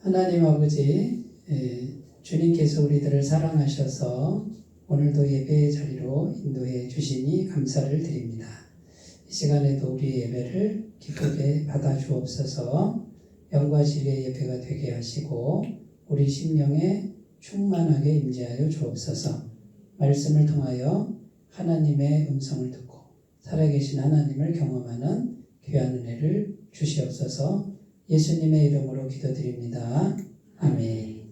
하나님 아버지, 주님께서 우리들을 사랑하셔서 오늘도 예배의 자리로 인도해 주시니 감사를 드립니다. 이 시간에도 우리 예배를 기쁘게 받아 주옵소서. 영과 진리의 예배가 되게 하시고 우리 심령에 충만하게 임재하여 주옵소서. 말씀을 통하여 하나님의 음성을 듣고 살아계신 하나님을 경험하는 귀한 은혜를 주시옵소서. 예수님의 이름으로 기도드립니다. 아멘.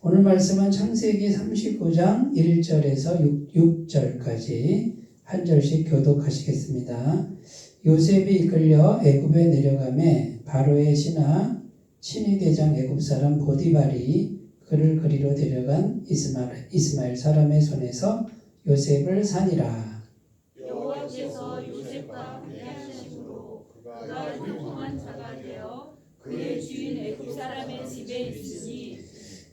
오늘 말씀은 창세기 39장 1절에서 6절까지 한 절씩 교독하시겠습니다. 요셉이 이끌려 애굽에 내려가매 바로의 신하 친위 대장 애굽 사람 보디발이 그를 그리로 데려간 이스마엘 사람의 손에서 요셉을 산이라. 여호와께서 요셉과 함께하심으로 그가 형통한 자가 되어 그의 주인 애굽 사람의 집에 있으니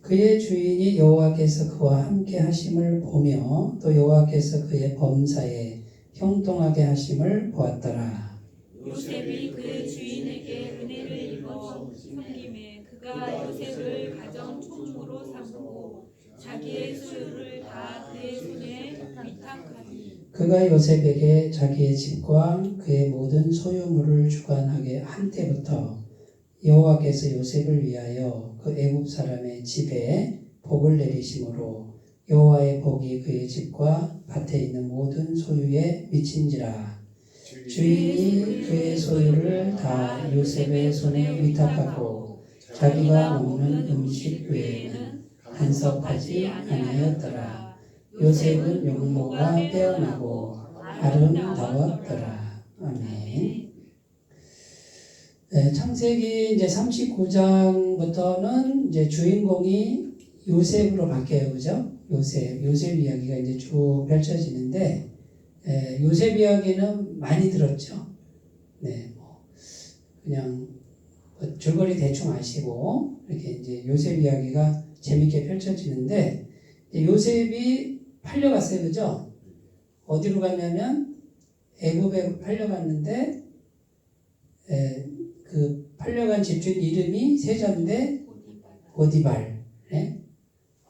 그의 주인이 여호와께서 그와 함께 하심을 보며 또 여호와께서 그의 범사에 형통하게 하심을 보았더라. 요셉이 그의 주인에게 은혜를 입어 섬김에 그가 요셉을 가정 총무로 삼고 자기의 소유를 다 그의 손에 위탁하니 그가 요셉에게 자기의 집과 그의 모든 소유물을 주관하게 한 때부터 여호와께서 요셉을 위하여 그 애굽 사람의 집에 복을 내리심으로 여호와의 복이 그의 집과 밭에 있는 모든 소유에 미친지라. 주인이 그의 소유를 다 요셉의 손에 위탁하고 자기가 먹는 음식 외에는 간섭하지 아니하였더라. 요셉은 용모가 빼어나고 아름다웠더라. 아멘. 창세기 이제 39장부터는 이제 주인공이 요셉으로 바뀌어요, 그죠? 요셉 이야기가 이제 쭉 펼쳐지는데, 요셉 이야기는 많이 들었죠. 네, 그냥 줄거리 대충 아시고 이렇게 이제 요셉 이야기가 재밌게 펼쳐지는데, 요셉이 팔려갔어요, 그죠? 어디로 갔냐면 애굽에 팔려갔는데, 그 팔려간 집주인 이름이 세자인데 보디발. 네?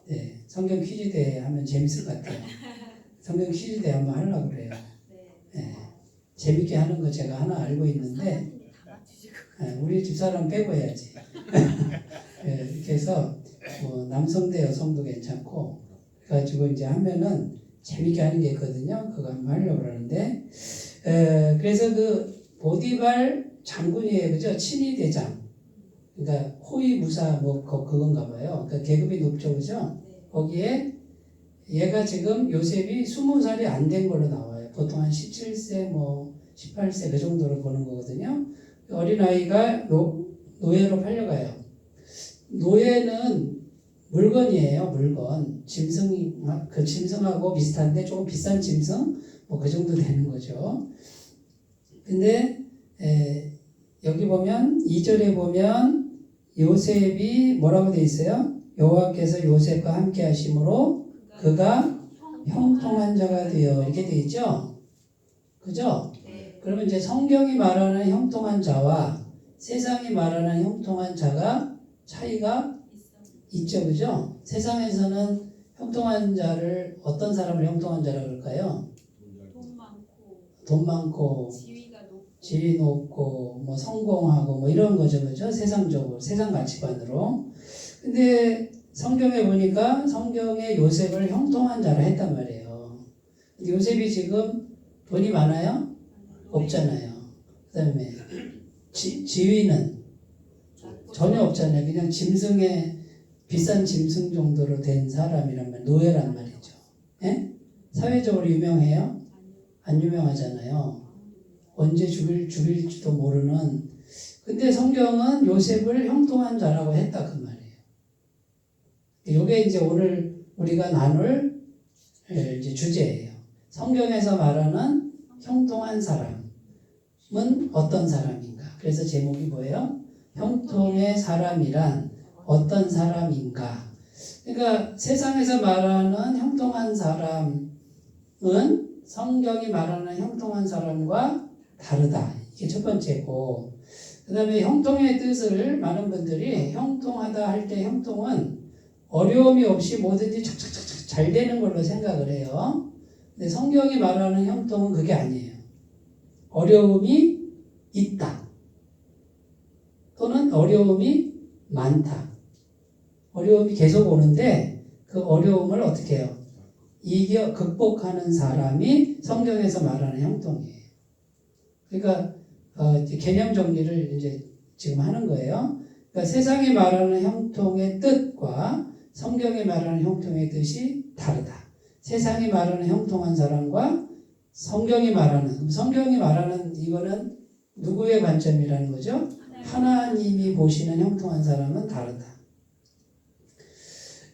네, 성경 퀴즈대회 하면 재밌을 것 같아요. 성경 퀴즈대회 한번 하려고 그래요. 네, 재밌게 하는 거 제가 하나 알고 있는데 우리 집사람 빼고 해야지. 네, 이렇게 해서 뭐 남성대 여성도 괜찮고 그래가지고 이제 하면은 재밌게 하는 게 있거든요. 그거 한번 하려고 그러는데 그래서 그 보디발 장군이에요, 그죠? 친위 대장. 그러니까 호위무사 뭐 그건가 봐요. 그러니까 계급이 높죠, 그죠? 거기에 얘가 지금 요셉이 20살이 안 된 걸로 나와요. 보통 한 17세, 뭐 18세 그 정도로 보는 거거든요. 어린 아이가 노예로 팔려가요. 노예는 물건이에요, 물건. 그 짐승하고 비슷한데 조금 비싼 짐승, 뭐 그 정도 되는 거죠. 근데 여기 보면 2절에 보면 요셉이 뭐라고 돼 있어요? 여호와께서 요셉과 함께 하심으로 그가 형통한 자가 되어 이렇게 돼 있죠? 그죠? 그러면 이제 성경이 말하는 형통한 자와 세상이 말하는 형통한 자가 차이가 있죠, 그죠? 세상에서는 형통한 자를 어떤 사람을 형통한 자라고 그럴까요? 돈 많고 지위 높고 뭐 성공하고 뭐 이런 거죠, 그죠? 세상적으로, 세상 가치관으로. 근데 성경에 보니까 성경에 요셉을 형통한 자로 했단 말이에요. 근데 요셉이 지금 돈이 많아요? 없잖아요. 그 다음에 지위는 전혀 없잖아요. 그냥 짐승의 비싼 짐승 정도로 된 사람이란 말, 노예란 말이죠. 예? 사회적으로 유명해요? 안 유명하잖아요. 언제 죽일지도 모르는. 근데 성경은 요셉을 형통한 자라고 했다 그 말이에요. 이게 이제 오늘 우리가 나눌 이제 주제예요. 성경에서 말하는 형통한 사람은 어떤 사람인가? 그래서 제목이 뭐예요? 형통의 사람이란 어떤 사람인가? 그러니까 세상에서 말하는 형통한 사람은 성경이 말하는 형통한 사람과 다르다. 이게 첫 번째고, 그 다음에 형통의 뜻을 많은 분들이 형통하다 있다 할 때 형통은 어려움이 없이 뭐든지 착착착착 잘 되는 걸로 생각을 해요. 근데 성경이 말하는 형통은 그게 아니에요. 어려움이 있다. 또는 어려움이 많다. 어려움이 계속 오는데 그 어려움을 어떻게 해요? 이겨 극복하는 사람이 성경에서 말하는 형통이에요. 그러니까 개념 정리를 이제 지금 하는 거예요. 그러니까 세상이 말하는 형통의 뜻과 성경이 말하는 형통의 뜻이 다르다. 세상이 말하는 형통한 사람과 성경이 말하는 이거는 누구의 관점이라는 거죠? 하나님이 보시는 형통한 사람은 다르다.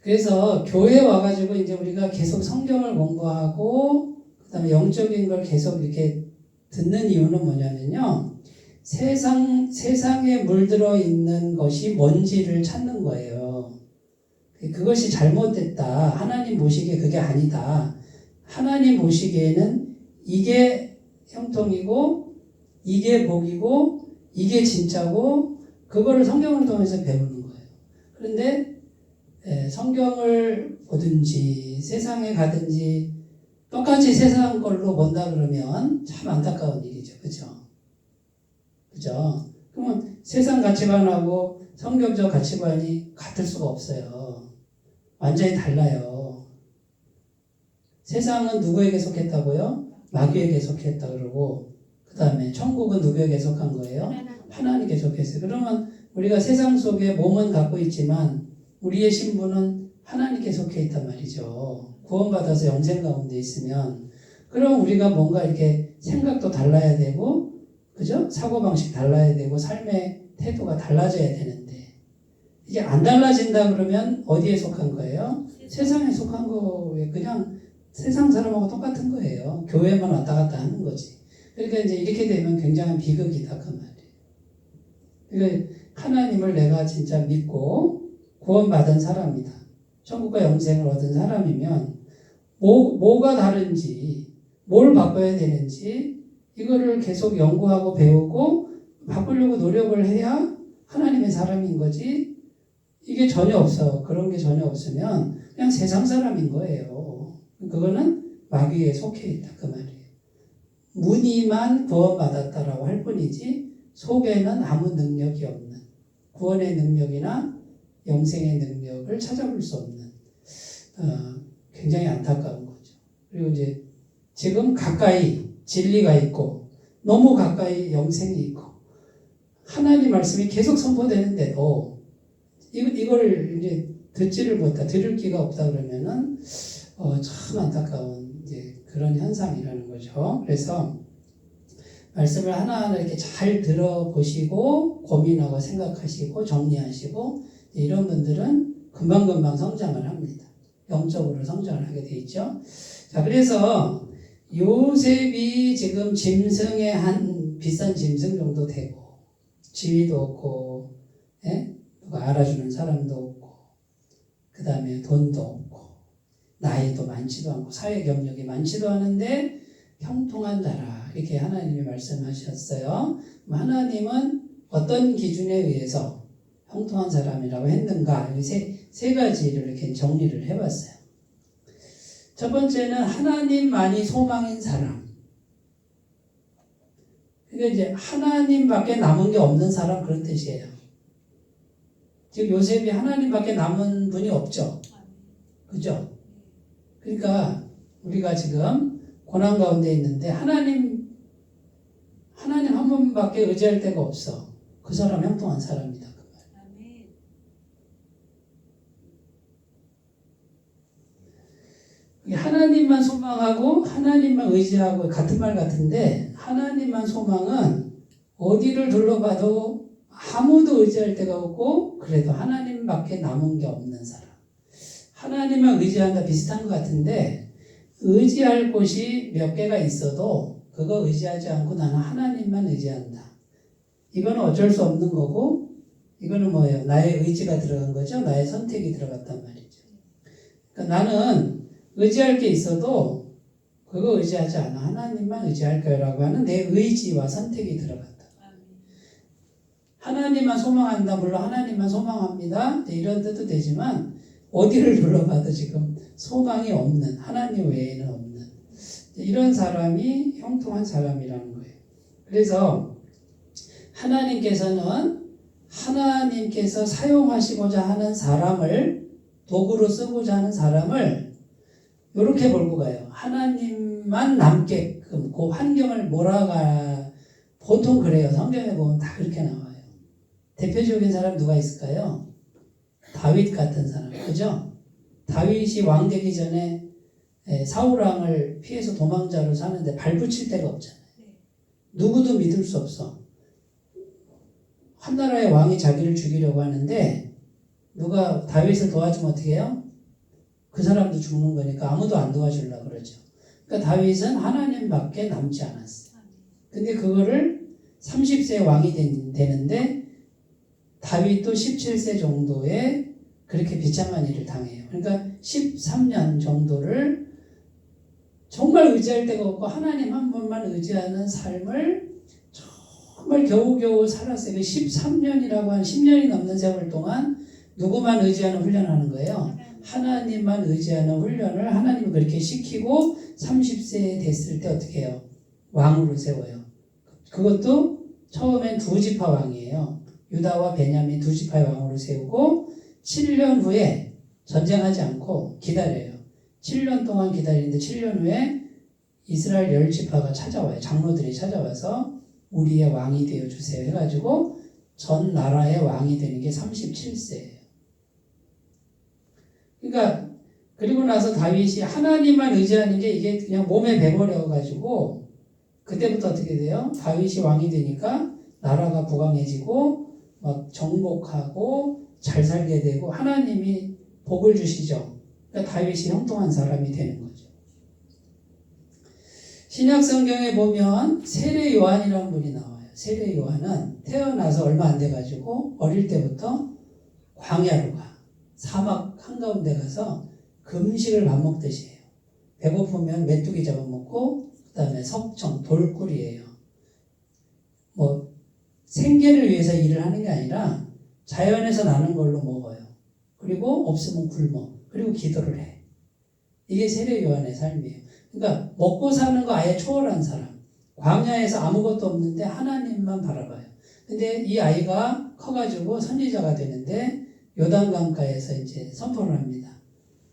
그래서 교회 와가지고 이제 우리가 계속 성경을 공부하고 그다음에 영적인 걸 계속 이렇게 듣는 이유는 뭐냐면요. 세상에 물들어 있는 것이 뭔지를 찾는 거예요. 그것이 잘못됐다. 하나님 보시기에 그게 아니다. 하나님 보시기에는 이게 형통이고 이게 복이고 이게 진짜고 그거를 성경을 통해서 배우는 거예요. 그런데 성경을 보든지 세상에 가든지 똑같이 세상 걸로 본다 그러면 참 안타까운 일이죠. 그죠? 그러면 세상 가치관하고 성경적 가치관이 같을 수가 없어요. 완전히 달라요. 세상은 누구에게 속했다고요? 마귀에게 속했다 그러고 그 다음에 천국은 누구에게 속한 거예요? 하나님께 속했어요. 그러면 우리가 세상 속에 몸은 갖고 있지만 우리의 신분은 하나님께 속해 있단 말이죠. 구원받아서 영생 가운데 있으면 그럼 우리가 뭔가 이렇게 생각도 달라야 되고 그죠? 사고방식 달라야 되고 삶의 태도가 달라져야 되는데 이게 안 달라진다 그러면 어디에 속한 거예요? 세상에 속한 거에 그냥 세상 사람하고 똑같은 거예요. 교회만 왔다 갔다 하는 거지. 그러니까 이제 이렇게 되면 굉장한 비극이다 그 말이에요. 그러니까 하나님을 내가 진짜 믿고 구원받은 사람이다. 천국과 영생을 얻은 사람이면 뭐가 다른지 뭘 바꿔야 되는지 이거를 계속 연구하고 배우고 바꾸려고 노력을 해야 하나님의 사람인 거지. 이게 전혀 없어. 그런 게 전혀 없으면 그냥 세상 사람인 거예요. 그거는 마귀에 속해 있다 그 말이에요. 무늬만 구원받았다라고 할 뿐이지 속에는 아무 능력이 없는 구원의 능력이나 영생의 능력을 찾아볼 수 없는 굉장히 안타까운 거죠. 그리고 이제 지금 가까이 진리가 있고 너무 가까이 영생이 있고 하나님 말씀이 계속 선포되는데도 이걸 이제 듣지를 못하 들을 기가 없다 그러면은 참 안타까운 이제 그런 현상이라는 거죠. 그래서 말씀을 하나하나 이렇게 잘 들어보시고 고민하고 생각하시고 정리하시고 이런 분들은 금방금방 성장을 합니다. 영적으로 성장을 하게 돼 있죠. 자, 그래서 요셉이 지금 짐승의 한 비싼 짐승 정도 되고 지위도 없고 누가 알아주는 사람도 없고 그 다음에 돈도 없고 나이도 많지도 않고 사회 경력이 많지도 않은데 형통한 자라 이렇게 하나님이 말씀하셨어요. 하나님은 어떤 기준에 의해서 형통한 사람이라고 했는가 세 가지를 이렇게 정리를 해봤어요. 첫 번째는 하나님만이 소망인 사람. 그러니까 이제 하나님밖에 남은 게 없는 사람 그런 뜻이에요. 지금 요셉이 하나님밖에 남은 분이 없죠. 그죠? 그러니까 우리가 지금 고난 가운데 있는데 하나님 한 분밖에 의지할 데가 없어. 그 사람 형통한 사람이다. 하나님만 소망하고 하나님만 의지하고 같은 말 같은데 하나님만 소망은 어디를 둘러봐도 아무도 의지할 데가 없고 그래도 하나님밖에 남은 게 없는 사람. 하나님만 의지한다 비슷한 것 같은데 의지할 곳이 몇 개가 있어도 그거 의지하지 않고 나는 하나님만 의지한다. 이거는 어쩔 수 없는 거고 이거는 뭐예요? 나의 의지가 들어간 거죠. 나의 선택이 들어갔단 말이죠. 그러니까 나는 의지할 게 있어도 그거 의지하지 않아. 하나님만 의지할 거라고 하는 내 의지와 선택이 들어갔다. 하나님만 소망한다. 물론 하나님만 소망합니다. 이런 뜻도 되지만 어디를 둘러봐도 지금 소망이 없는, 하나님 외에는 없는 이런 사람이 형통한 사람이라는 거예요. 그래서 하나님께서 사용하시고자 하는 사람을, 도구로 쓰고자 하는 사람을 이렇게 몰고 가요. 하나님만 남게끔 그 환경을 몰아가. 보통 그래요. 성경에 보면 다 그렇게 나와요. 대표적인 사람 누가 있을까요? 다윗 같은 사람, 그죠? 다윗이 왕 되기 전에 사울 왕을 피해서 도망자로 사는데 발붙일 데가 없잖아요. 누구도 믿을 수 없어. 한 나라의 왕이 자기를 죽이려고 하는데 누가 다윗을 도와주면 어떻게 해요? 그 사람도 죽는 거니까 아무도 안 도와주려고 그러죠. 그러니까 다윗은 하나님밖에 남지 않았어요. 근데 그거를 30세 왕이 되는데 다윗도 17세 정도에 그렇게 비참한 일을 당해요. 그러니까 13년 정도를 정말 의지할 데가 없고 하나님 한 분만 의지하는 삶을 정말 겨우겨우 살았어요. 13년이라고 한 10년이 넘는 세월 동안 누구만 의지하는 훈련을 하는 거예요. 하나님만 의지하는 훈련을 하나님이 그렇게 시키고 30세 됐을 때 어떻게 해요? 왕으로 세워요. 그것도 처음엔 두 지파 왕이에요. 유다와 베냐민 두 지파의 왕으로 세우고 7년 후에 전쟁하지 않고 기다려요. 7년 동안 기다리는데 7년 후에 이스라엘 10지파가 찾아와요. 장로들이 찾아와서 우리의 왕이 되어주세요 해가지고 전 나라의 왕이 되는 게 37세예요. 그러니까 그리고 나서 다윗이 하나님만 의지하는 게 이게 그냥 몸에 배버려가지고 그때부터 어떻게 돼요? 다윗이 왕이 되니까 나라가 부강해지고 막 정복하고 잘 살게 되고 하나님이 복을 주시죠. 그러니까 다윗이 형통한 사람이 되는 거죠. 신약 성경에 보면 세례 요한이라는 분이 나와요. 세례 요한은 태어나서 얼마 안 돼가지고 어릴 때부터 광야로 가. 사막 한가운데 가서 금식을 밥 먹듯이 해요. 배고프면 메뚜기 잡아먹고 그 다음에 석청, 돌꿀이에요. 뭐 생계를 위해서 일을 하는 게 아니라 자연에서 나는 걸로 먹어요. 그리고 없으면 굶어. 그리고 기도를 해. 이게 세례 요한의 삶이에요. 그러니까 먹고 사는 거 아예 초월한 사람. 광야에서 아무것도 없는데 하나님만 바라봐요. 근데 이 아이가 커가지고 선지자가 되는데 요단강가에서 이제 선포를 합니다.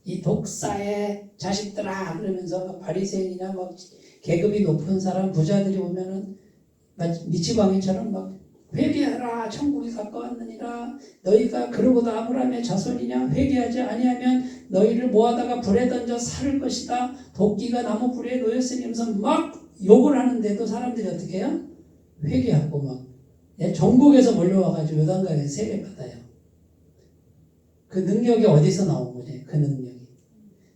이 독사의 자식들아 그러면서 막 바리새인이나 막 계급이 높은 사람 부자들이 오면은 미치광이처럼 막 회개하라 천국이 가까웠느니라 너희가 그러고도 아브라함의 자손이냐 회개하지 아니하면 너희를 모아다가 불에 던져 살을 것이다 도끼가 나무 불에 놓였으니 하면서 막 욕을 하는데도 사람들이 어떻게 해요? 회개하고 막 전국에서 몰려와가지고 요단강에 세례받아요. 그 능력이 어디서 나온 거지? 그 능력이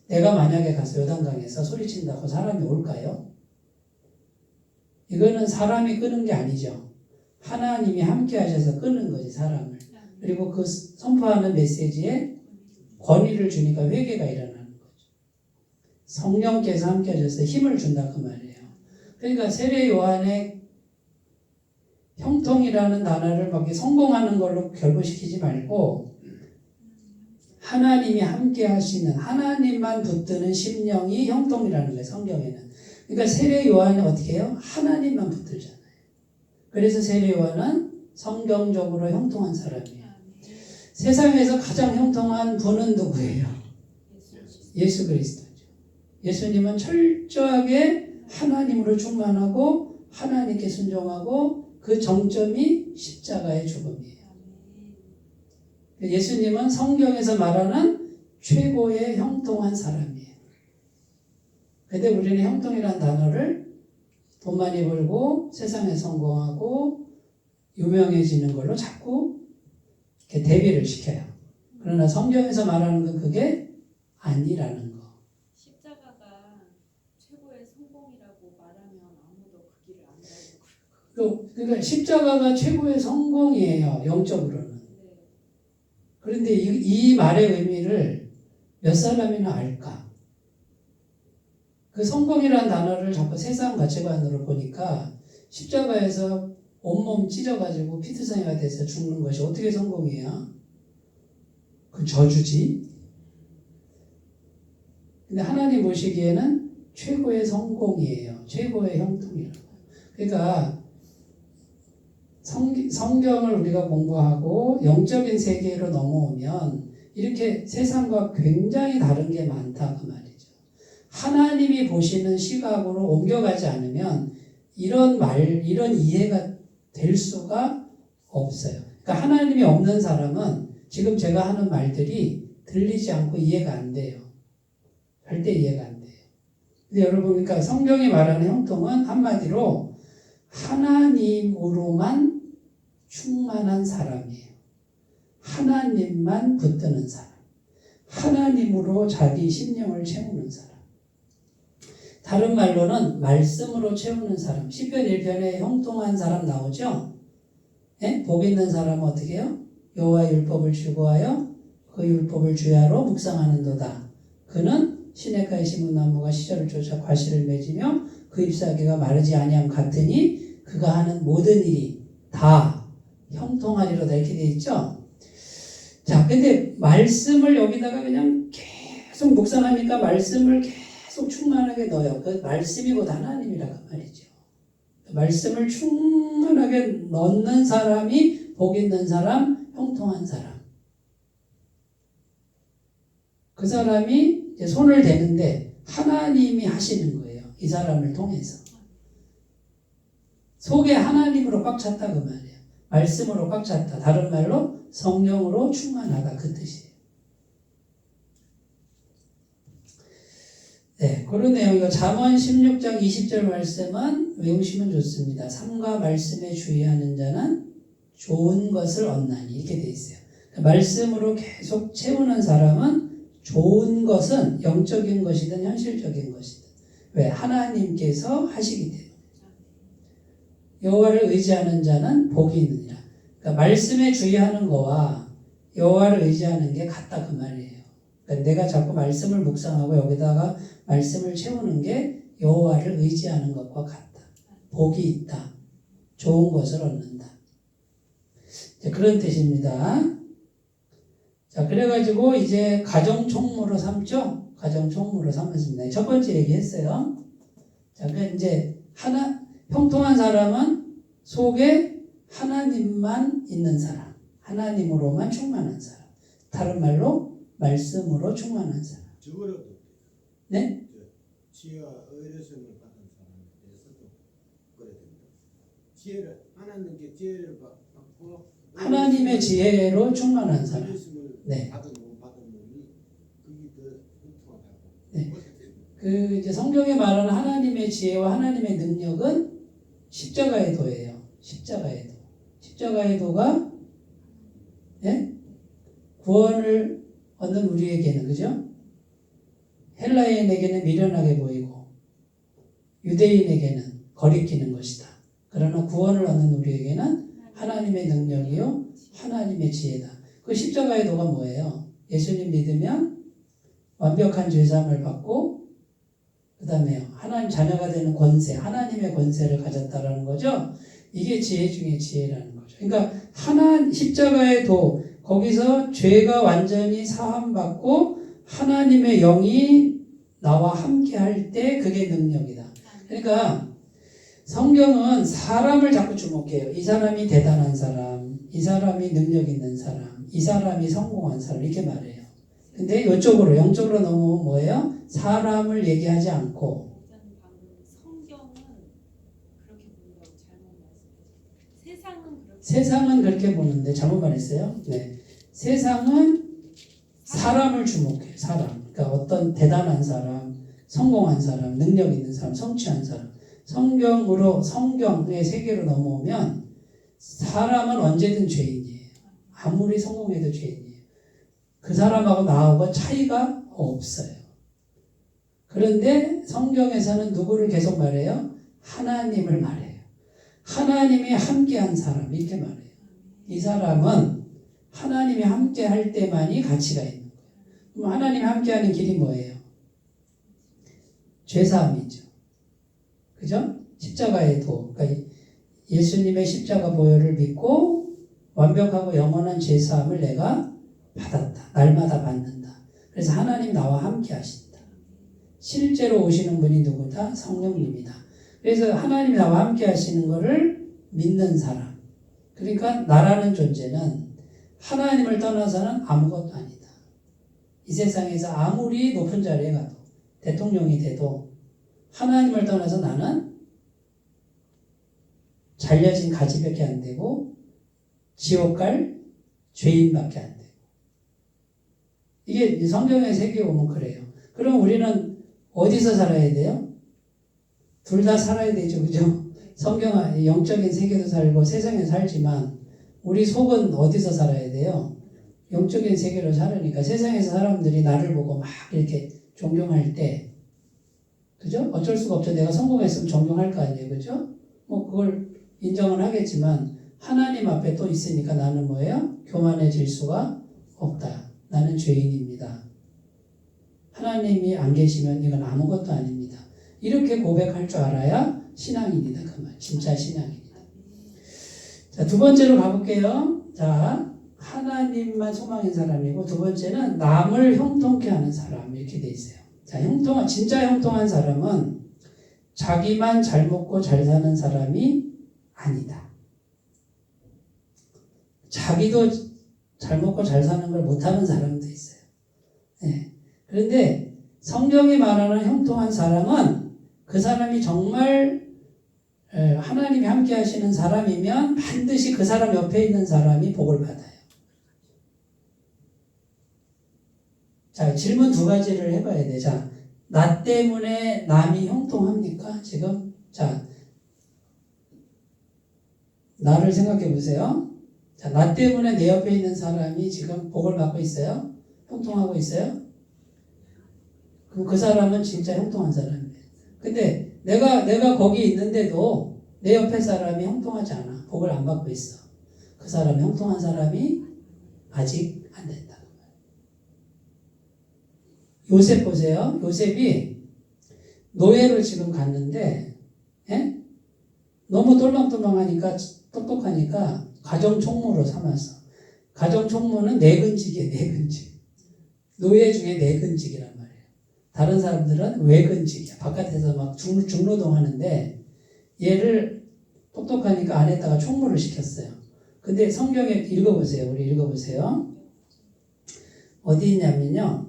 내가 만약에 가서 요단강에서 소리친다고 사람이 올까요? 이거는 사람이 끄는 게 아니죠. 하나님이 함께 하셔서 끄는 거지 사람을. 그리고 그 선포하는 메시지에 권위를 주니까 회개가 일어나는 거죠. 성령께서 함께 하셔서 힘을 준다 그 말이에요. 그러니까 세례 요한의 형통이라는 단어를 막 성공하는 걸로 결부시키지 말고 하나님이 함께 하시는 하나님만 붙드는 심령이 형통이라는 거예요. 성경에는. 그러니까 세례 요한은 어떻게 해요? 하나님만 붙들잖아요. 그래서 세례 요한은 성경적으로 형통한 사람이에요. 세상에서 가장 형통한 분은 누구예요? 예수 그리스도죠. 예수님은 철저하게 하나님으로 충만하고 하나님께 순종하고 그 정점이 십자가의 죽음이에요. 예수님은 성경에서 말하는 최고의 형통한 사람이에요. 근데 우리는 형통이라는 단어를 돈 많이 벌고 세상에 성공하고 유명해지는 걸로 자꾸 이렇게 대비를 시켜요. 그러나 성경에서 말하는 건 그게 아니라는 거. 십자가가 최고의 성공이라고 말하면 아무도 그 길을 안 가요. 그러니까 십자가가 최고의 성공이에요. 영적으로는. 그런데 이 말의 의미를 몇 사람이나 알까? 그 성공이라는 단어를 자꾸 세상 가치관으로 보니까 십자가에서 온몸 찢어가지고 피투성이가 돼서 죽는 것이 어떻게 성공이에요? 그 저주지. 근데 하나님 보시기에는 최고의 성공이에요. 최고의 형통이에요. 그러니까 성경을 우리가 공부하고 영적인 세계로 넘어오면 이렇게 세상과 굉장히 다른 게 많다 그 말이죠. 하나님이 보시는 시각으로 옮겨가지 않으면 이런 이해가 될 수가 없어요. 그러니까 하나님이 없는 사람은 지금 제가 하는 말들이 들리지 않고 이해가 안 돼요. 절대 이해가 안 돼요. 근데 여러분, 그러니까 성경이 말하는 형통은 한마디로 하나님으로만 충만한 사람이에요. 하나님만 붙드는 사람. 하나님으로 자기 심령을 채우는 사람. 다른 말로는 말씀으로 채우는 사람. 시편 1편에 형통한 사람 나오죠? 예? 복 있는 사람은 어떻게 해요? 여호와의 율법을 추구하여 그 율법을 주야로 묵상하는도다. 그는 시냇가에 심은 나무가 시절을 쫓아 과실을 맺으며 그 잎사귀가 마르지 아니함 같으니 그가 하는 모든 일이 다 형통하리로다 이렇게 돼 있죠. 자, 근데 말씀을 여기다가 그냥 계속 묵상하니까 말씀을 계속 충만하게 넣어요. 그 말씀이 곧 하나님이라 그 말이죠. 말씀을 충만하게 넣는 사람이 복 있는 사람, 형통한 사람. 그 사람이 이제 손을 대는데 하나님이 하시는 거예요. 이 사람을 통해서. 속에 하나님으로 꽉 찼다 그 말이에요. 말씀으로 꽉 찼다. 다른 말로 성령으로 충만하다 그 뜻이에요. 네, 그런 내용이고 잠언 16장 20절 말씀은 외우시면 좋습니다. 삶과 말씀에 주의하는 자는 좋은 것을 얻나니 이렇게 돼 있어요. 말씀으로 계속 채우는 사람은 좋은 것은 영적인 것이든 현실적인 것이든 왜? 하나님께서 하시기 때문에. 여호와를 의지하는 자는 복이 있느니라. 그러니까 말씀에 주의하는 거와 여호와를 의지하는 게 같다 그 말이에요. 그러니까 내가 자꾸 말씀을 묵상하고 여기다가 말씀을 채우는 게 여호와를 의지하는 것과 같다. 복이 있다. 좋은 것을 얻는다. 그런 뜻입니다. 자, 그래가지고 이제 가정 총무로 삼죠. 가정 총무로 삼았습니다. 첫 번째 얘기했어요. 자, 그 이제 형통한 사람은 속에 하나님만 있는 사람, 하나님으로만 충만한 사람. 다른 말로 말씀으로 충만한 사람. 저거라도 네? 지혜와 의로움을 받은 사람에 대해서도 그래야 됩니다. 지혜를 하나님께 지혜를 받고 하나님의 지혜로 충만한 사람. 의로움을 네. 받은 놈이 그게 더 형통하다고. 네. 그 이제 성경에 말하는 하나님의 지혜와 하나님의 능력은 십자가의 도예요. 십자가의 도. 십자가의 도가 네? 구원을 얻는 우리에게는 그죠? 헬라인에게는 미련하게 보이고 유대인에게는 거리끼는 것이다. 그러나 구원을 얻는 우리에게는 하나님의 능력이요 하나님의 지혜다. 그 십자가의 도가 뭐예요? 예수님 믿으면 완벽한 죄사함을 받고 그 다음에 하나님 자녀가 되는 권세, 하나님의 권세를 가졌다라는 거죠. 이게 지혜 중에 지혜라는 거죠. 그러니까 십자가의 도, 거기서 죄가 완전히 사함받고 하나님의 영이 나와 함께 할 때 그게 능력이다. 그러니까 성경은 사람을 자꾸 주목해요. 이 사람이 대단한 사람, 이 사람이 능력 있는 사람, 이 사람이 성공한 사람 이렇게 말해요. 근데 이쪽으로 영적으로 너무 뭐예요? 사람을 얘기하지 않고 성경은 그렇게 본다고 잘못 말씀하셨어요. 세상은 그렇게 보는데 잘못 말했어요. 네. 세상은 사람을 주목해요. 사람. 그러니까 어떤 대단한 사람, 성공한 사람, 능력 있는 사람, 성취한 사람. 성경의 세계로 넘어오면 사람은 언제든 죄인이에요. 아무리 성공해도 죄인이에요. 그 사람하고 나하고 차이가 없어요. 그런데 성경에서는 누구를 계속 말해요? 하나님을 말해요. 하나님이 함께한 사람 이렇게 말해요. 이 사람은 하나님이 함께 할 때만이 가치가 있는 거예요. 그럼 하나님이 함께하는 길이 뭐예요? 죄사함이죠. 그죠? 십자가의 도. 그러니까 예수님의 십자가 보혈을 믿고 완벽하고 영원한 죄사함을 내가 받았다. 날마다 받는다. 그래서 하나님 나와 함께 하신다. 실제로 오시는 분이 누구다? 성령님이다. 그래서 하나님 나와 함께 하시는 것을 믿는 사람. 그러니까 나라는 존재는 하나님을 떠나서는 아무것도 아니다. 이 세상에서 아무리 높은 자리에 가도 대통령이 돼도 하나님을 떠나서 나는 잘려진 가지밖에 안 되고 지옥 갈 죄인밖에 안 되고. 이게 성경의 세계에 오면 그래요. 그럼 우리는 어디서 살아야 돼요? 둘 다 살아야 되죠. 그죠? 성경은 영적인 세계도 살고 세상에 살지만 우리 속은 어디서 살아야 돼요? 영적인 세계로 살으니까 세상에서 사람들이 나를 보고 막 이렇게 존경할 때, 그죠? 어쩔 수가 없죠. 내가 성공했으면 존경할 거 아니에요. 그죠? 뭐 그걸 인정은 하겠지만 하나님 앞에 또 있으니까 나는 뭐예요? 교만해질 수가 없다. 나는 죄인입니다. 하나님이 안 계시면 이건 아무것도 아닙니다. 이렇게 고백할 줄 알아야 신앙입니다. 그 말. 진짜 신앙입니다. 자, 두 번째로 가볼게요. 자, 하나님만 소망인 사람이고 두 번째는 남을 형통케 하는 사람 이렇게 돼 있어요. 자, 진짜 형통한 사람은 자기만 잘 먹고 잘 사는 사람이 아니다. 자기도 잘 먹고 잘 사는 걸 못하는 사람도 있어요. 네. 그런데 성경이 말하는 형통한 사람은 그 사람이 정말 하나님이 함께 하시는 사람이면 반드시 그 사람 옆에 있는 사람이 복을 받아요. 자, 질문 두 가지를 해봐야 돼. 자, 나 때문에 남이 형통합니까? 지금? 자, 나를 생각해 보세요. 자, 나 때문에 내 옆에 있는 사람이 지금 복을 받고 있어요? 형통하고 있어요? 그럼 그 사람은 진짜 형통한 사람이에요. 근데 내가 거기 있는데도 내 옆에 사람이 형통하지 않아. 복을 안 받고 있어. 그 사람이 형통한 사람이 아직 안 됐다. 요셉 보세요. 요셉이 노예를 지금 갔는데, 예? 너무 똘망똘망하니까, 똑똑하니까 가정총무로 삼았어. 가정총무는 내근직이에요, 내근직. 노예 중에 내근직이란 말이에요. 다른 사람들은 외근직이야. 바깥에서 막 중노동 하는데, 얘를 똑똑하니까 안에다가 총무를 시켰어요. 근데 성경에 읽어보세요. 우리 읽어보세요. 어디 있냐면요.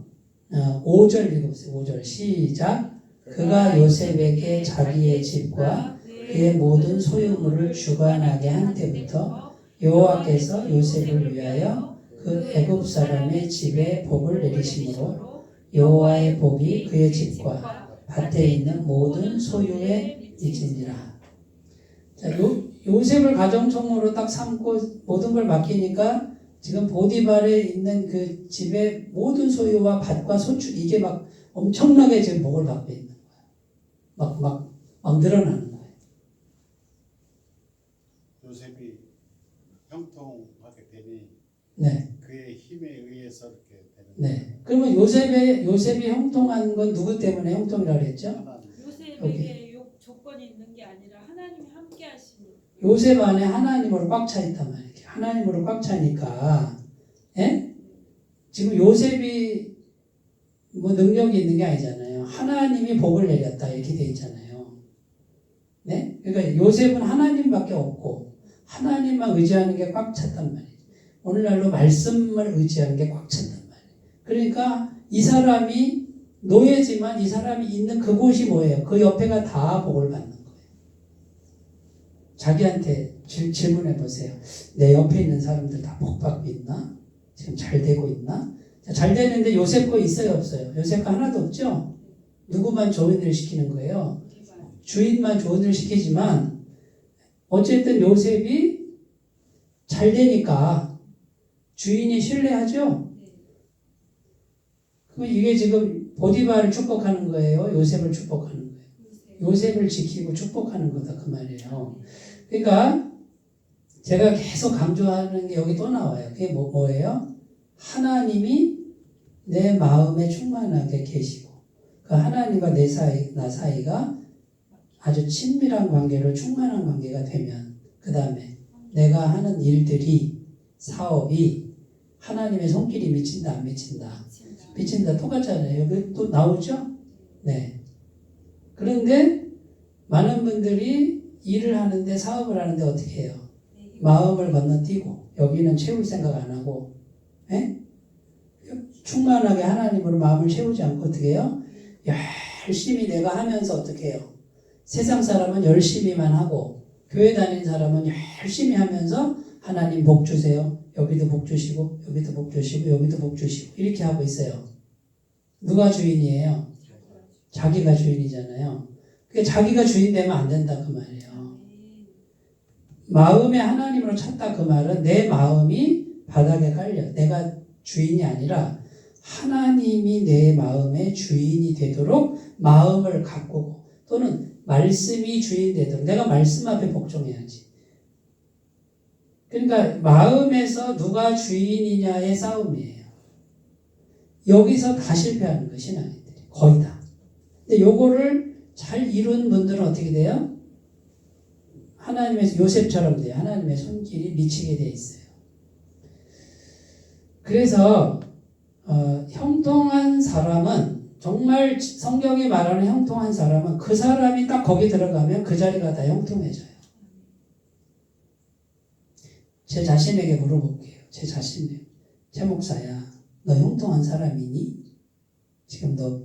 5절 읽어보세요. 5절 시작. 그가 요셉에게 자기의 집과 그의 모든 소유물을 주관하게 한 때부터 여호와께서 요셉을 위하여 그 애굽 사람의 집에 복을 내리심으로 여호와의 복이 그의 집과 밭에 있는 모든 소유에 미치니라. 자, 요셉을 가정총무로 딱 삼고 모든 걸 맡기니까 지금 보디발에 있는 그 집의 모든 소유와 밭과 소축 이게 막 엄청나게 지금 복을 받고 있는 거야. 막 늘어나는 거예요. 요셉이 형통하게 되니 네. 그의 힘에 의해서 이렇게 되는 네. 그러면 요셉이 형통한 건 누구 때문에 형통이라고 그랬죠? 하나님. 요셉에게 조건이 있는 게 아니라 하나님이 함께 하시는. 요셉 안에 하나님으로 꽉 차 있단 말이에요. 하나님으로 꽉 차니까, 예? 지금 요셉이 뭐 능력이 있는 게 아니잖아요. 하나님이 복을 내렸다 이렇게 돼 있잖아요. 네? 그러니까 요셉은 하나님밖에 없고 하나님만 의지하는 게 꽉 찼단 말이에요. 오늘날로 말씀을 의지하는 게 꽉 찼단 말이에요. 그러니까 이 사람이 노예지만 이 사람이 있는 그곳이 뭐예요? 그 옆에가 다 복을 받는 거예요. 자기한테 질문해 보세요. 내 옆에 있는 사람들 다 복 받고 있나? 지금 잘 되고 있나? 잘 되는데 요셉 거 있어요, 없어요? 요셉 거 하나도 없죠? 누구만 좋은 일을 시키는 거예요? 주인만 좋은 일을 시키지만 어쨌든 요셉이 잘 되니까 주인이 신뢰하죠? 그럼 이게 지금 보디발을 축복하는 거예요? 요셉을 축복하는 거예요? 요셉을 지키고 축복하는 거다 그 말이에요. 그러니까 제가 계속 강조하는 게 여기 또 나와요. 그게 뭐예요? 하나님이 내 마음에 충만하게 계시고 그 하나님과 나 사이가 아주 친밀한 관계로 충만한 관계가 되면 그 다음에 내가 하는 일들이, 사업이 하나님의 손길이 미친다 안 미친다? 미친다. 똑같잖아요. 여기 또 나오죠? 네. 그런데 많은 분들이 일을 하는데, 사업을 하는데 어떻게 해요? 마음을 건너뛰고 여기는 채울 생각 안 하고, 예? 충만하게 하나님으로 마음을 채우지 않고 어떻게 해요? 열심히 내가 하면서 어떻게 해요? 세상 사람은 열심히만 하고 교회 다니는 사람은 열심히 하면서 하나님 복 주세요. 여기도 복 주시고 여기도 복 주시고 여기도 복 주시고 이렇게 하고 있어요. 누가 주인이에요? 자기가 주인이잖아요. 그러니까 자기가 주인 되면 안 된다 그 말이에요. 마음에 하나님으로 찾다 그 말은 내 마음이 바닥에 깔려. 내가 주인이 아니라 하나님이 내 마음의 주인이 되도록 마음을 가꾸고, 또는 말씀이 주인 되도록 내가 말씀 앞에 복종해야지. 그러니까 마음에서 누가 주인이냐의 싸움이에요. 여기서 다 실패하는 거예요, 신앙인들이. 거의 다. 근데 요거를 잘 이룬 분들은 어떻게 돼요? 하나님의 요셉처럼 돼요. 하나님의 손길이 미치게 돼 있어요. 그래서 형통한 사람은, 정말 성경이 말하는 형통한 사람은 그 사람이 딱 거기 들어가면 그 자리가 다 형통해져요. 제 자신에게 물어볼게요. 제 자신에게. 최 목사야, 너 형통한 사람이니? 지금 너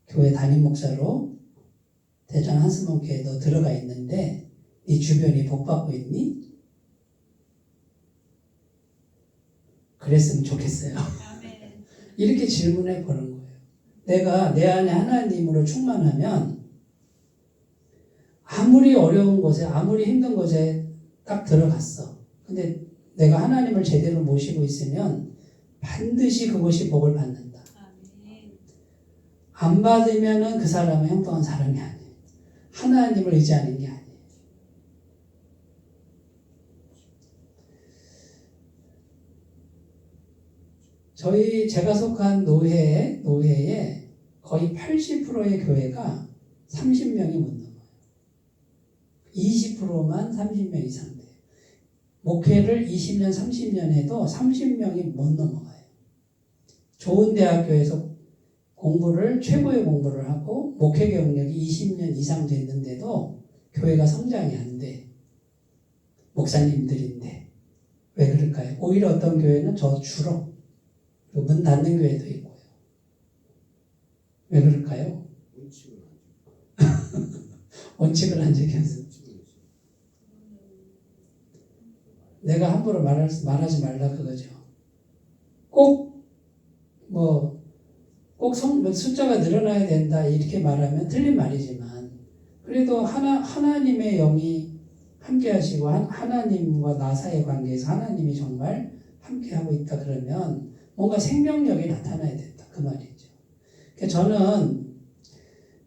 교회 담임 목사로 대전 한스몬교회에 너 들어가 있는데 네 주변이 복받고 있니? 그랬으면 좋겠어요. 이렇게 질문해 보는 거예요. 내가 내 안에 하나님으로 충만하면 아무리 어려운 곳에, 아무리 힘든 곳에 딱 들어갔어. 근데 내가 하나님을 제대로 모시고 있으면 반드시 그곳이 복을 받는다. 안 받으면은 그 사람은 형통한 사람이 아니에요. 하나님을 의지하는 게 아니에요. 제가 속한 노회에 거의 80%의 교회가 30명이 못 넘어요. 20%만 30명 이상 돼요. 목회를 20년, 30년 해도 30명이 못 넘어가요. 좋은 대학교에서 최고의 공부를 하고 목회 경력이 20년 이상 됐는데도 교회가 성장이 안 돼. 목사님들인데. 왜 그럴까요? 오히려 어떤 교회는 더 줄어. 그리고 문 닫는 교회도 있고요. 왜 그럴까요? 원칙을 안 지켜서. 내가 함부로 말하지 말라 그거죠. 꼭 숫자가 늘어나야 된다 이렇게 말하면 틀린 말이지만, 그래도 하나님의 영이 함께 하시고 하나님과 나 사이의 관계에서 하나님이 정말 함께 하고 있다 그러면 뭔가 생명력이 나타나야 된다 그 말이죠. 그러니까 저는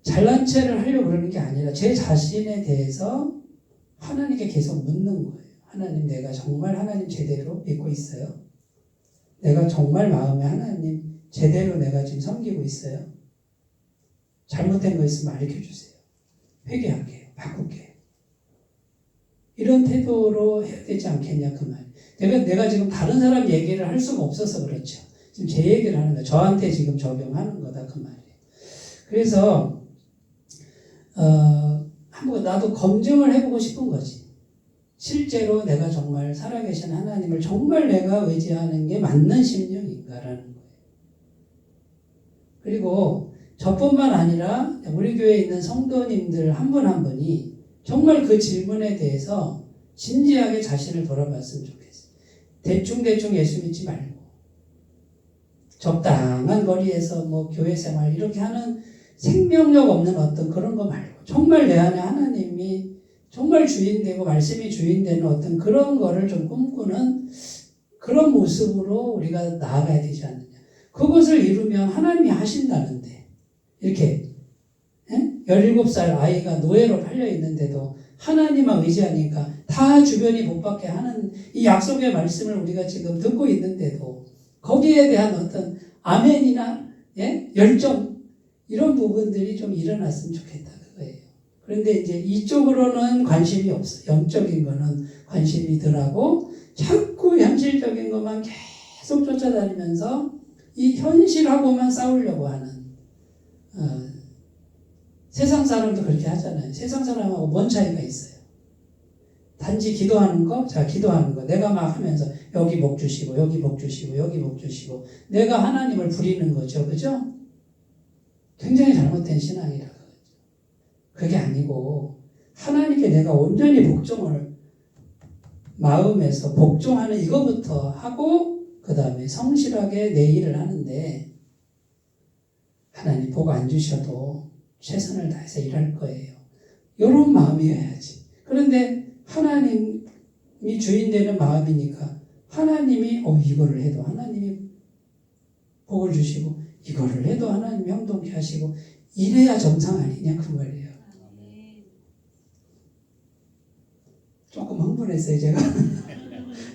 잘난 체를 하려고 그러는 게 아니라 제 자신에 대해서 하나님께 계속 묻는 거예요. 하나님, 내가 정말 하나님 제대로 믿고 있어요? 내가 정말 마음에 하나님 제대로 내가 지금 섬기고 있어요? 잘못된 거 있으면 알려주세요. 회개할게요. 바꿀게요. 이런 태도로 해야 되지 않겠냐 그 말. 내가 지금 다른 사람 얘기를 할 수가 없어서 그렇죠. 지금 제 얘기를 하는 거예요. 저한테 지금 적용하는 거다 그 말이에요. 그래서 한번 나도 검증을 해보고 싶은 거지. 실제로 내가 정말 살아계신 하나님을 정말 내가 의지하는 게 맞는 심령인가라는 거예요. 그리고 저뿐만 아니라 우리 교회에 있는 성도님들 한 분 한 분이 정말 그 질문에 대해서 진지하게 자신을 돌아봤으면 좋겠어요. 대충 예수 믿지 말고 적당한 거리에서 교회 생활 이렇게 하는 생명력 없는 어떤 그런 거 말고 정말 내 안에 하나님이 정말 주인되고 말씀이 주인되는 어떤 그런 거를 좀 꿈꾸는 그런 모습으로 우리가 나아가야 되지 않느냐. 그것을 이루면 하나님이 하신다는데, 이렇게 17살 아이가 노예로 팔려 있는데도 하나님만 의지하니까 다 주변이 복받게 하는 이 약속의 말씀을 우리가 지금 듣고 있는데도 거기에 대한 어떤 아멘이나 열정 이런 부분들이 좀 일어났으면 좋겠다 그거예요. 그런데 이제 이쪽으로는 관심이 없어. 영적인 거는 관심이 덜하고 자꾸 현실적인 것만 계속 쫓아다니면서 이 현실하고만 싸우려고 하는 세상 사람도 그렇게 하잖아요. 세상 사람하고 뭔 차이가 있어요? 단지 기도하는 거, 자, 기도하는 거. 내가 막 하면서 여기 복 주시고, 여기 복 주시고, 여기 복 주시고. 내가 하나님을 부리는 거죠. 그죠? 굉장히 잘못된 신앙이라고. 그게 아니고, 하나님께 내가 온전히 복종을, 마음에서 복종하는 이거부터 하고, 그 다음에 성실하게 내 일을 하는데, 하나님 복 안 주셔도 최선을 다해서 일할 거예요. 이런 마음이어야지. 그런데 하나님이 주인 되는 마음이니까 하나님이 이거를 해도 하나님이 복을 주시고 이거를 해도 하나님이 형통케 하시고 이래야 정상 아니냐 그 말이에요. 조금 흥분했어요 제가.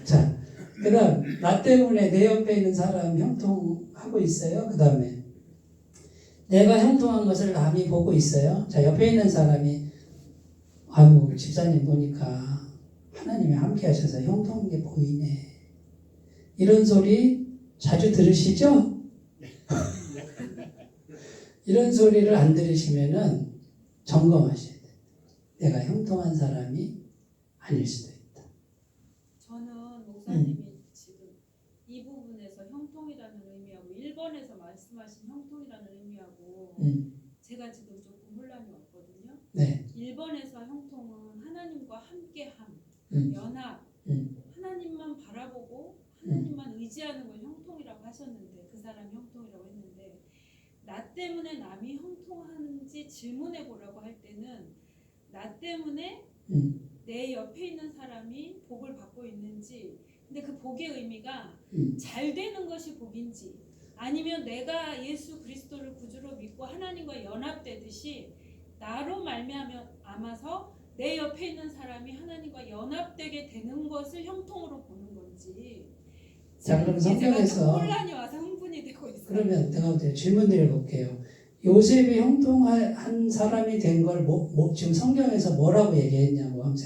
자, 그 다음 나 때문에 내 옆에 있는 사람 형통하고 있어요. 그 다음에 내가 형통한 것을 남이 보고 있어요. 자, 옆에 있는 사람이 아유 집사님 보니까 하나님이 함께 하셔서 형통한 게 보이네. 이런 소리 자주 들으시죠? 이런 소리를 안 들으시면은 점검하셔야 돼요. 내가 형통한 사람이 아닐 수도 있다. 저는 목사님이 지금 이 부분에서 형통이라는 의미하고 1번에서 말씀하신 형통이라는 의미하고 제가 지금 조금 혼란이 왔거든요. 네. 1번에서 형통은 하나님과 함께함, 연합, 하나님만 바라보고 하나님만 의지하는 걸 형통이라고 하셨는데 그 사람이 형통이라고 했는데 나 때문에 남이 형통하는지 질문해 보라고 할 때는 나 때문에 내 옆에 있는 사람이 복을 받고 있는지 근데 그 복의 의미가 잘 되는 것이 복인지 아니면 내가 예수 그리스도를 구주로 믿고 하나님과 연합되듯이 나로 말미암아서 내 옆에 있는 사람이 하나님과 연합되게 되는 것을 형통으로 보는 건지 자, 그럼 성경에서 혼란이 와서 흥분이 되고 있어요. 그러면 내가 질문 드려볼게요. 요셉이 형통한 사람이 된 걸 지금 성경에서 뭐라고 얘기했냐고 한번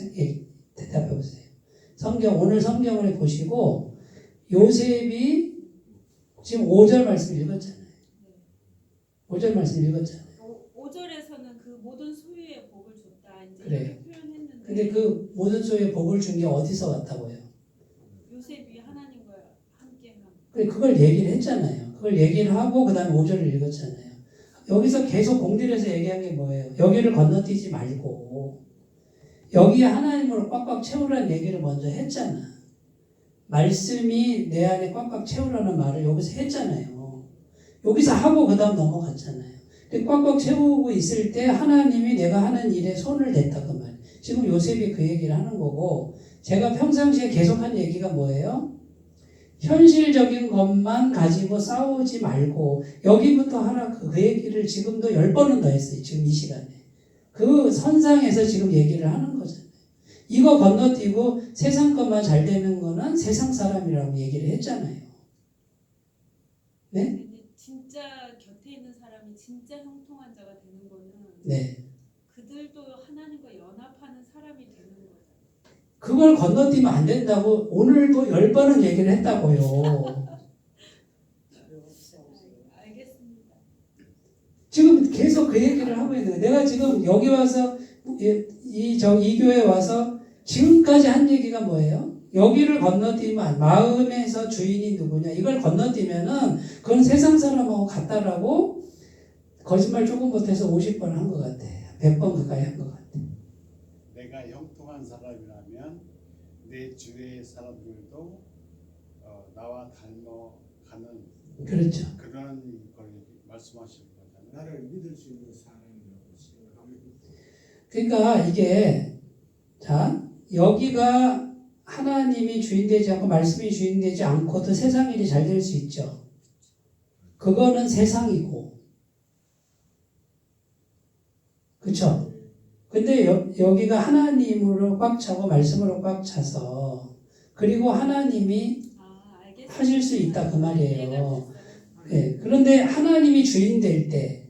대답해 보세요. 오늘 성경을 보시고 요셉이 지금 5절 말씀 읽었잖아요. 5절 말씀 읽었잖아요. 5절에서는 그 모든 소유의 복을 줬다. 이제 그래요. 이렇게 표현했는데 근데 그 모든 소유의 복을 준 게 어디서 왔다고요? 요셉이 하나님과 함께함. 그걸 얘기를 했잖아요. 그걸 얘기를 하고 그 다음에 5절을 읽었잖아요. 여기서 계속 공들여서 얘기한 게 뭐예요? 여기를 건너뛰지 말고 여기에 하나님으로 꽉꽉 채우라는 얘기를 먼저 했잖아. 말씀이 내 안에 꽉꽉 채우라는 말을 여기서 했잖아요. 여기서 하고 그 다음 넘어갔잖아요. 근데 꽉꽉 채우고 있을 때 하나님이 내가 하는 일에 손을 댔다 그 말. 지금 요셉이 그 얘기를 하는 거고 제가 평상시에 계속한 얘기가 뭐예요? 현실적인 것만 가지고 싸우지 말고 여기부터 하라 그 얘기를 지금도 10번은 더 했어요. 지금 이 시간에. 그 선상에서 지금 얘기를 하는 거잖아요. 이거 건너뛰고 세상 것만 잘 되는 거는 세상 사람이라고 얘기를 했잖아요. 네? 근데 진짜 곁에 있는 사람이 진짜 형통한 자가 되는 거는 네. 그들도 하나님과 연합하는 사람이 되는 거죠. 그걸 건너뛰면 안 된다고 오늘도 10번은 얘기를 했다고요. 알겠습니다. 지금 계속 그 얘기를 하고 있는 거예요. 내가 지금 여기 와서 이 교회 와서 지금까지 한 얘기가 뭐예요? 여기를 건너뛰면 마음에서 주인이 누구냐 이걸 건너뛰면은 그건 세상 사람하고 같다라고 거짓말 조금 못해서 50번 한 것 같아. 100번 가까이 한 것 같아. 내가 형통한 사람이라면 내 주위의 사람들도 나와 닮아가는 그렇죠. 그런 걸 말씀하시는 거잖아요. 나를 믿을 수 있는 사람이라고 생각합니다. 그러니까 이게 자 여기가 하나님이 주인되지 않고 말씀이 주인되지 않고도 세상 일이 잘 될 수 있죠. 그거는 세상이고 그렇죠. 근데 여기가 하나님으로 꽉 차고 말씀으로 꽉 차서 그리고 하나님이 하실 수 있다 그 말이에요. 네, 그런데 하나님이 주인 될 때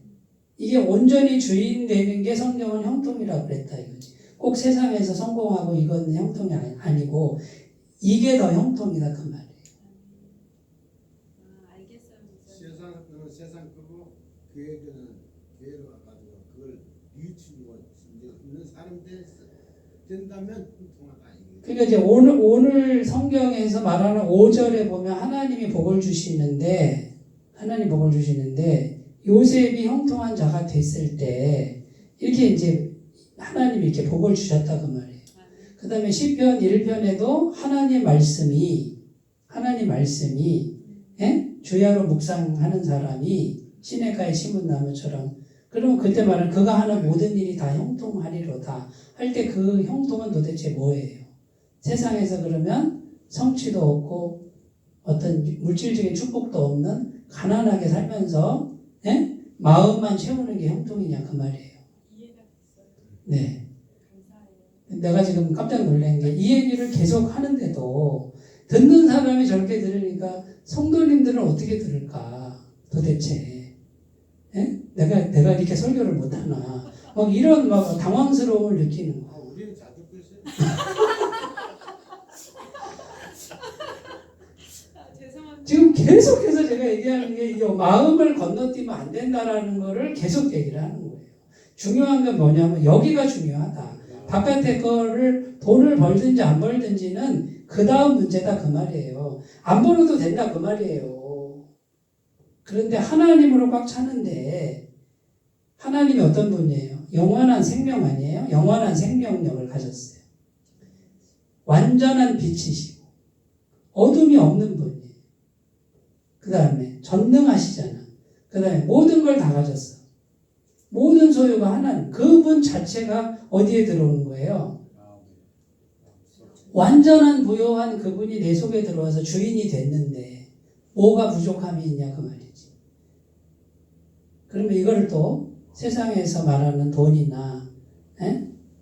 이게 온전히 주인 되는 게 성경은 형통이라고 그랬다 이거지. 꼭 세상에서 성공하고 이건 형통이 아니고 이게 더 형통이다 그 말이에요. 알겠어요. 세상 끄고 교회로 와가지고 그걸 뉘우치고 있는 사람 된다면 통하다. 그러니까 이제 오늘 성경에서 말하는 5절에 보면 하나님이 복을 주시는데 요셉이 형통한 자가 됐을 때 이렇게 이제 하나님이 이렇게 복을 주셨다 그 말이에요. 그 다음에 시편 1편에도 하나님 말씀이 주야로 묵상하는 사람이 시냇가에 심은 나무처럼 그러면 그때 말은 그가 하는 모든 일이 다 형통하리로다 할 때 그 형통은 도대체 뭐예요? 세상에서 그러면 성취도 없고 어떤 물질적인 축복도 없는 가난하게 살면서 마음만 채우는 게 형통이냐 그 말이에요. 이해가 됐어요. 네. 감사해요. 내가 지금 깜짝 놀란 게 이 얘기를 계속 하는데도 듣는 사람이 저렇게 들으니까 성도님들은 어떻게 들을까 도대체 내가 이렇게 설교를 못하나 막 이런 막 당황스러움을 느끼는 거야. 우리는 잘 듣고 있어요. 죄송합니다. 지금 계속해서 제가 얘기하는 게 이 마음을 건너뛰면 안 된다라는 거를 계속 얘기를 하는 거예요. 중요한 건 뭐냐면 여기가 중요하다. 바깥의 거를 돈을 벌든지 안 벌든지는 그 다음 문제다 그 말이에요. 안 벌어도 된다 그 말이에요. 그런데 하나님으로 꽉 차는데 하나님이 어떤 분이에요? 영원한 생명 아니에요? 영원한 생명력을 가졌어요. 완전한 빛이시고 어둠이 없는 분이에요. 그 다음에 전능하시잖아. 그 다음에 모든 걸 다 가졌어. 모든 소유가 하나님. 그분 자체가 어디에 들어오는 거예요? 완전한 부요한 그분이 내 속에 들어와서 주인이 됐는데 뭐가 부족함이 있냐 그 말이지. 그러면 이거를 또 세상에서 말하는 돈이나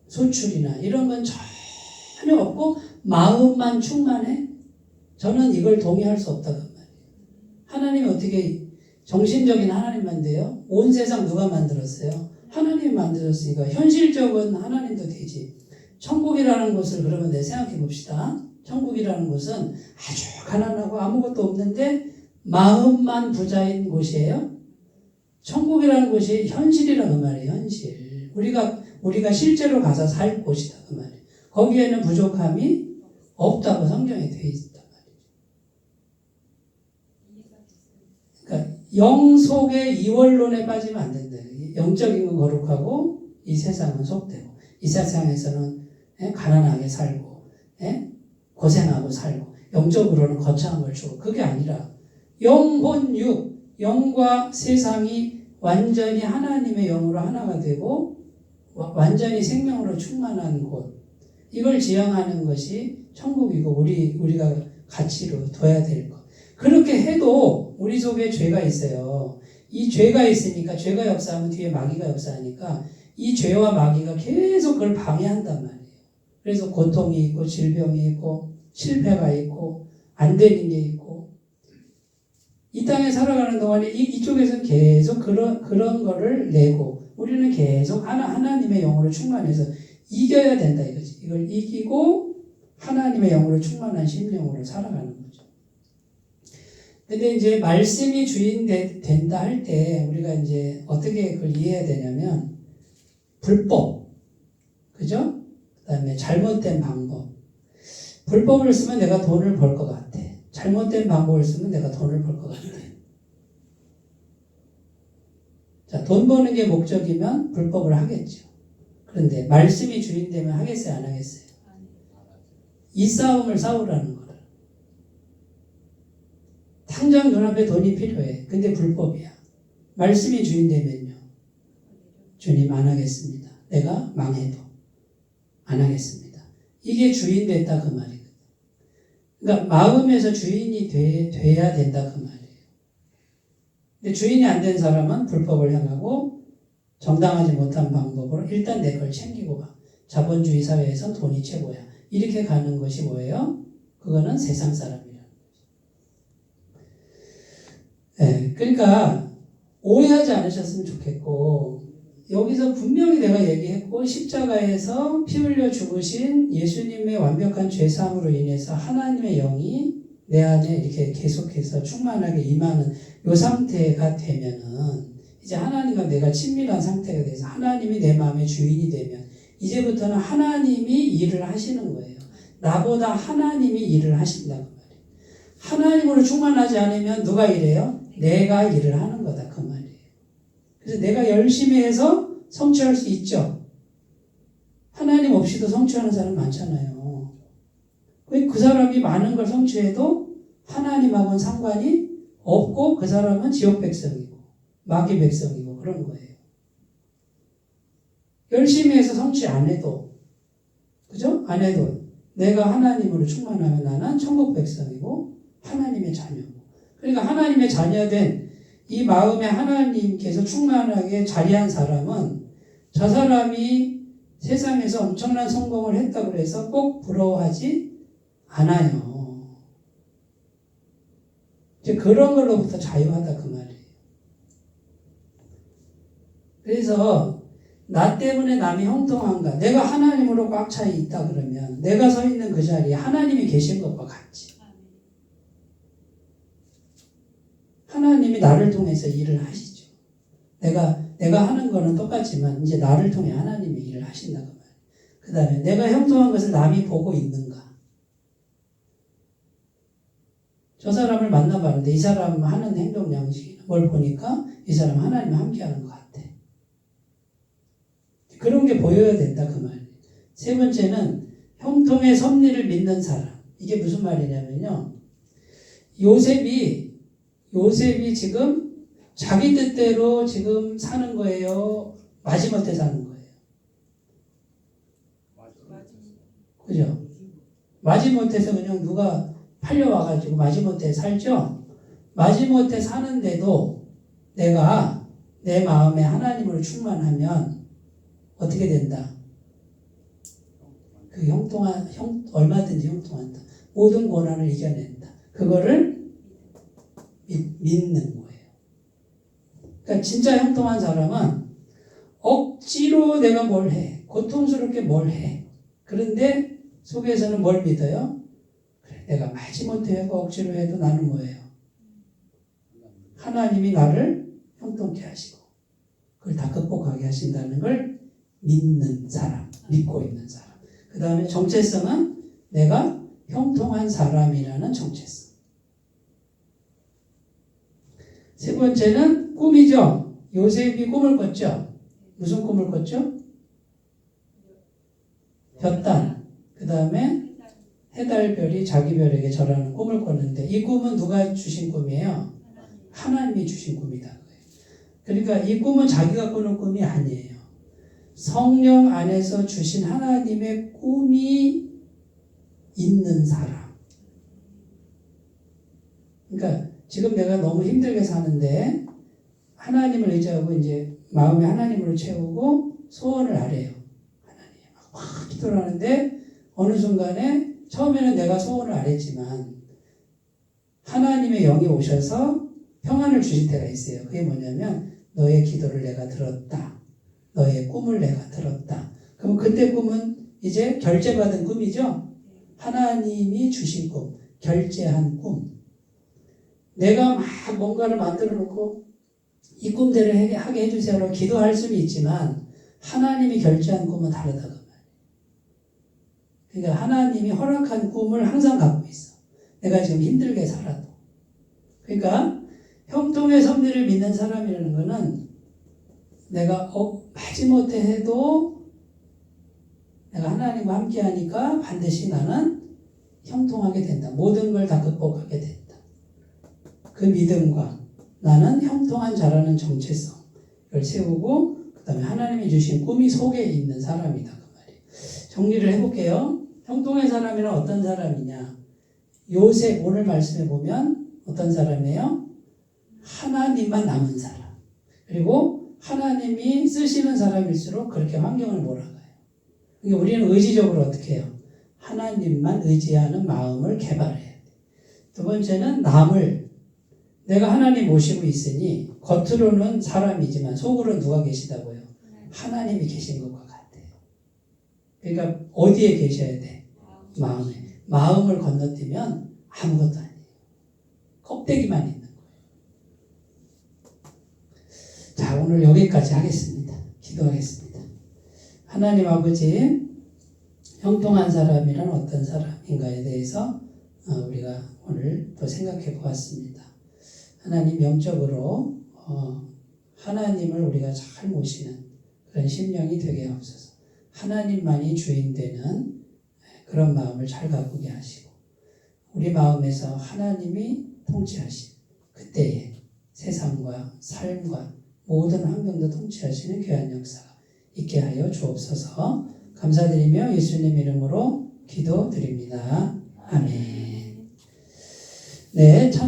소출이나 이런 건 전혀 없고 마음만 충만해? 저는 이걸 동의할 수 없다 그 말이에요. 하나님이 어떻게 정신적인 하나님만 돼요? 온 세상 누가 만들었어요? 하나님이 만들었으니까 현실적인 하나님도 되지. 천국이라는 곳을 그러면 생각해 봅시다. 천국이라는 곳은 아주 가난하고 아무것도 없는데 마음만 부자인 곳이에요. 천국이라는 곳이 현실이라는 그 말이에요. 현실. 우리가 실제로 가서 살 곳이다 그 말이에요. 거기에는 부족함이 없다고 성경에 되어 있단 말이에요. 그러니까 영 속의 이원론에 빠지면 안 된다. 영적인 건 거룩하고 이 세상은 속되고 이 세상에서는 가난하게 살고 고생하고 살고 영적으로는 거창한 걸 주고 그게 아니라 영혼육 영과 세상이 완전히 하나님의 영으로 하나가 되고 완전히 생명으로 충만한 곳 이걸 지향하는 것이 천국이고 우리가 가치로 둬야 될 것. 그렇게 해도 우리 속에 죄가 있어요. 이 죄가 있으니까 죄가 역사하면 뒤에 마귀가 역사하니까 이 죄와 마귀가 계속 그걸 방해한단 말이에요. 그래서 고통이 있고 질병이 있고 실패가 있고 안 되는 게 있고 이 땅에 살아가는 동안에 이쪽에서는 계속 그런 거를 내고 우리는 계속 하나님의 영으로 충만해서 이겨야 된다 이거지. 이걸 이기고 하나님의 영으로 충만한 심령으로 살아가는 거죠. 근데 이제 말씀이 주인 된다 할 때 우리가 이제 어떻게 그걸 이해해야 되냐면 불법, 그죠? 그 다음에 잘못된 방법. 불법을 쓰면 내가 돈을 벌 것 같아. 잘못된 방법을 쓰면 내가 돈을 벌 것 같아. 자, 돈 버는 게 목적이면 불법을 하겠죠. 그런데 말씀이 주인 되면 하겠어요, 안 하겠어요? 이 싸움을 싸우라는 거라. 당장 눈앞에 돈이 필요해. 근데 불법이야. 말씀이 주인 되면요. 주님 안 하겠습니다. 내가 망해도 안 하겠습니다. 이게 주인 됐다 그 말이거든. 그러니까 마음에서 주인이 돼야 된다 그 말이에요. 근데 주인이 안 된 사람은 불법을 향하고 정당하지 못한 방법으로 일단 내 걸 챙기고 가. 자본주의 사회에선 돈이 최고야. 이렇게 가는 것이 뭐예요? 그거는 세상 사람이라는 거죠. 네, 그러니까 오해하지 않으셨으면 좋겠고 여기서 분명히 내가 얘기했고 십자가에서 피 흘려 죽으신 예수님의 완벽한 죄사함으로 인해서 하나님의 영이 내 안에 이렇게 계속해서 충만하게 임하는 이 상태가 되면은 이제 하나님과 내가 친밀한 상태가 돼서 하나님이 내 마음의 주인이 되면 이제부터는 하나님이 일을 하시는 거예요. 나보다 하나님이 일을 하신다고 말이에요. 하나님으로 충만하지 않으면 누가 일해요? 내가 일을 하는 거다 그 말이에요. 그래서 내가 열심히 해서 성취할 수 있죠. 하나님 없이도 성취하는 사람 많잖아요. 그 사람이 많은 걸 성취해도 하나님하고는 상관이 없고 그 사람은 지옥 백성이고 마귀 백성이고 그런 거예요. 열심히 해서 성취 안 해도 그죠? 안 해도 내가 하나님으로 충만하면 나는 천국 백성이고 하나님의 자녀고 그러니까 하나님의 자녀된 이 마음에 하나님께서 충만하게 자리한 사람은 저 사람이 세상에서 엄청난 성공을 했다고 해서 꼭 부러워하지 않아요. 이제 그런 걸로부터 자유하다 그 말이에요. 그래서 나 때문에 남이 형통한가? 내가 하나님으로 꽉 차 있다 그러면 내가 서 있는 그 자리에 하나님이 계신 것과 같지. 하나님이 나를 통해서 일을 하시죠. 내가 하는 거는 똑같지만 이제 나를 통해 하나님이 일을 하신다고 말이에요. 그 다음에 내가 형통한 것을 남이 보고 있는가? 저 사람을 만나봤는데 이 사람 하는 행동 양식이나 뭘 보니까 이 사람 하나님 함께 하는 것 같아. 그런 게 보여야 된다 그 말이에요. 세 번째는 형통의 섭리를 믿는 사람. 이게 무슨 말이냐면요. 요셉이 지금 자기 뜻대로 지금 사는 거예요? 마지못해 사는 거예요? 그죠? 마지못해서 그냥 누가 팔려와가지고 마지못해 살죠? 마지못해 사는데도 내가 내 마음에 하나님으로 충만하면 어떻게 된다? 그 얼마든지 형통한다. 모든 고난을 이겨낸다. 그거를 믿는 거예요. 그러니까 진짜 형통한 사람은 억지로 내가 뭘 해. 고통스럽게 뭘 해. 그런데 속에서는 뭘 믿어요? 그래, 내가 마지못해 하고 억지로 해도 나는 뭐예요? 하나님이 나를 형통케 하시고 그걸 다 극복하게 하신다는 걸 믿는 사람, 믿고 있는 사람. 그 다음에 정체성은 내가 형통한 사람이라는 정체성. 세 번째는 꿈이죠. 요셉이 꿈을 꿨죠. 무슨 꿈을 꿨죠? 볕단. 그 다음에 해달별이 자기 별에게 절하는 꿈을 꿨는데 이 꿈은 누가 주신 꿈이에요? 하나님이 주신 꿈이다. 그러니까 이 꿈은 자기가 꾸는 꿈이 아니에요. 성령 안에서 주신 하나님의 꿈이 있는 사람. 그러니까 지금 내가 너무 힘들게 사는데 하나님을 의지하고 이제 마음에 하나님으로 채우고 소원을 아래요. 하나님 막 기도를 하는데 어느 순간에 처음에는 내가 소원을 아랬지만 하나님의 영이 오셔서 평안을 주실 때가 있어요. 그게 뭐냐면 너의 기도를 내가 들었다. 너의 꿈을 내가 들었다. 그럼 그때 꿈은 이제 결제받은 꿈이죠. 하나님이 주신 꿈, 결제한 꿈. 내가 막 뭔가를 만들어 놓고 이 꿈대로 하게 해주세요라고 기도할 수는 있지만 하나님이 결제한 꿈은 다르다고 말이에요. 그러니까 하나님이 허락한 꿈을 항상 갖고 있어. 내가 지금 힘들게 살아도. 그러니까 형통의 섭리를 믿는 사람이라는 거는 내가 마지못해 해도 내가 하나님과 함께 하니까 반드시 나는 형통하게 된다. 모든 걸 다 극복하게 된다. 그 믿음과 나는 형통한 자라는 정체성을 세우고 그 다음에 하나님이 주신 꿈이 속에 있는 사람이다. 그 말이에요. 정리를 해볼게요. 형통의 사람이란 어떤 사람이냐. 요셉 오늘 말씀해 보면 어떤 사람이에요? 하나님만 남은 사람. 그리고 하나님이 쓰시는 사람일수록 그렇게 환경을 몰아가요. 그러니까 우리는 의지적으로 어떻게 해요? 하나님만 의지하는 마음을 개발해야 돼. 두 번째는 내가 하나님 모시고 있으니 겉으로는 사람이지만 속으로는 누가 계시다고요? 하나님이 계신 것과 같아요. 그러니까 어디에 계셔야 돼? 마음에. 마음을 건너뛰면 아무것도 아니에요. 껍데기만 있는 거예요. 자, 오늘 여기까지 하겠습니다. 기도하겠습니다. 하나님 아버지, 형통한 사람이란 어떤 사람인가에 대해서 우리가 오늘 또 생각해 보았습니다. 하나님 영적으로 하나님을 우리가 잘 모시는 그런 심령이 되게 하옵소서. 하나님만이 주인 되는 그런 마음을 잘 가꾸게 하시고 우리 마음에서 하나님이 통치하신 그때의 세상과 삶과 모든 환경도 통치하시는 귀한 역사가 있게 하여 주옵소서. 감사드리며 예수님 이름으로 기도드립니다. 아멘. 네, 참